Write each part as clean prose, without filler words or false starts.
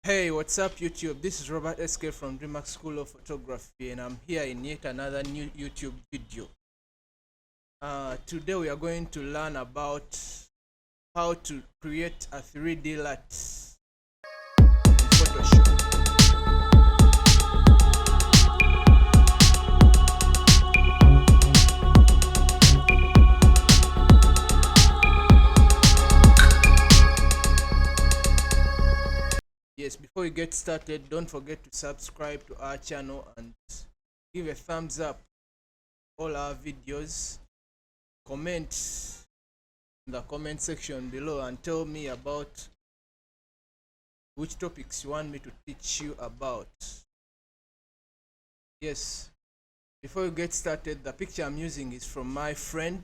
Hey, what's up YouTube? This is Robert SK from DreamHack School of Photography and I'm here in yet another new YouTube video. Today we are going to learn about how to create a 3D LUT in Photoshop. Yes, before we get started, don't forget to subscribe to our channel and give a thumbs up all our videos. Comment in the comment section below and tell me about which topics you want me to teach you about. Yes, before we get started, the picture I'm using is from my friend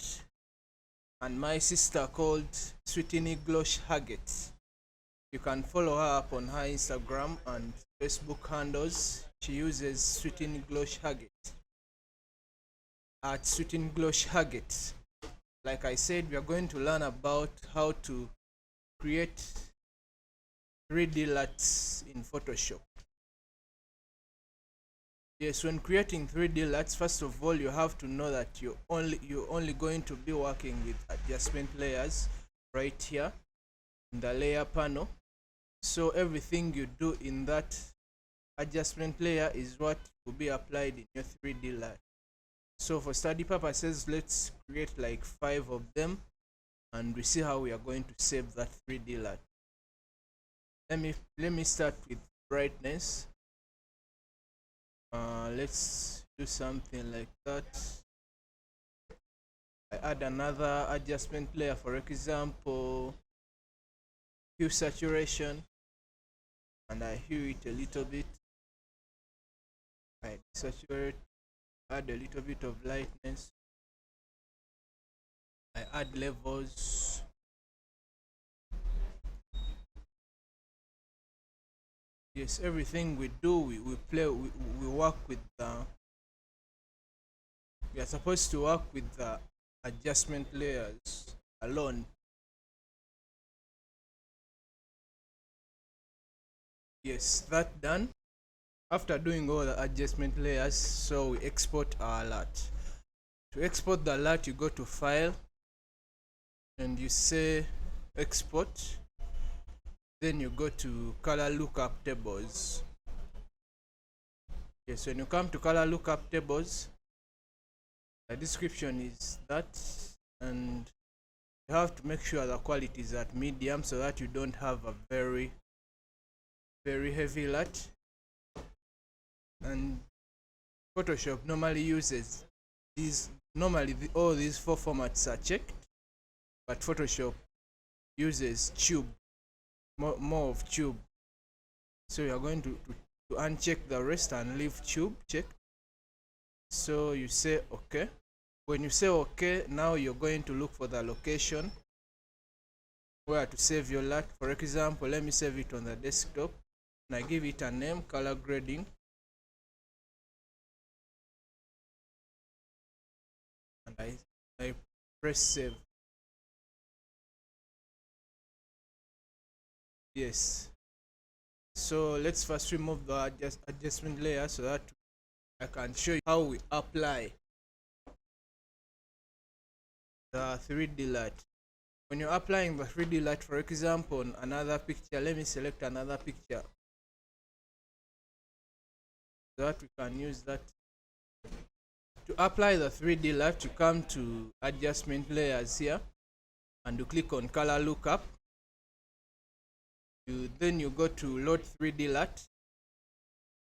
and my sister called Sweetini Glosh Haggett. You can follow her up on her Instagram and Facebook handles. She uses Sweetini Glosh Haggett at Sweetini Glosh Haggett. Like I said, we are going to learn about how to create 3D LUTs in Photoshop. Yes, when creating 3D LUTs, first of all, you have to know that you're only going to be working with adjustment layers right here in the layer panel. So everything you do in that adjustment layer is what will be applied in your 3D LUT. So for study purposes, let's create like 5 of them and we see how we are going to save that 3D LUT. Let me start with brightness. Let's do something like that. I add another adjustment layer, for example hue saturation, and I hue it a little bit. I saturate, add a little bit of lightness. I add levels. Yes, everything we do, we work with the, we are supposed to work with the adjustment layers alone. Yes, that done. After doing all the adjustment layers, so we export our LUT. To export the LUT, you go to File and you say Export. Then you go to Color Lookup Tables. Yes, when you come to Color Lookup Tables, the description is that, and you have to make sure the quality is at medium so that you don't have a very heavy LUT. And Photoshop normally uses these, all these 4 formats are checked, but Photoshop uses tube, more of tube. So you are going to uncheck the rest and leave tube checked. So you say okay. When you say okay, now you're going to look for the location where to save your LUT. For example, let me save it on the desktop and I give it a name, color grading. And I press save. Yes, so let's first remove the adjustment layer so that I can show you how we apply the 3D LUT. When you're applying the 3D LUT, for example, on another picture, let me select another picture so that we can use that. To apply the 3D LUT, you come to adjustment layers here and you click on color lookup. Then you go to load 3D LUT.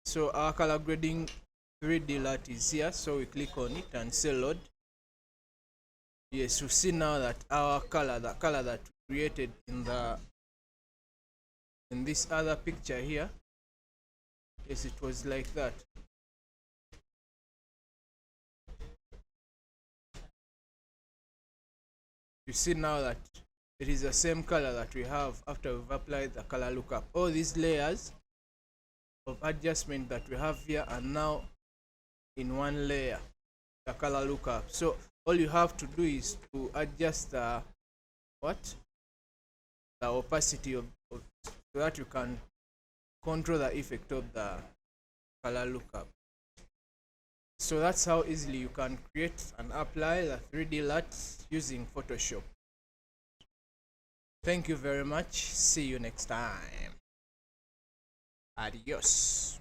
So our color grading 3D LUT is here, so we click on it and say load. Yes, you see now that our color, the color that we created in this other picture here, yes, it was like that. You see now that it is the same color that we have after we've applied the color lookup. All these layers of adjustment that we have here are now in one layer, the color lookup. So all you have to do is to adjust the opacity of so that you can control the effect of the color lookup. So that's how easily you can create and apply the 3D LUTs using Photoshop. Thank you very much. See you next time. Adios.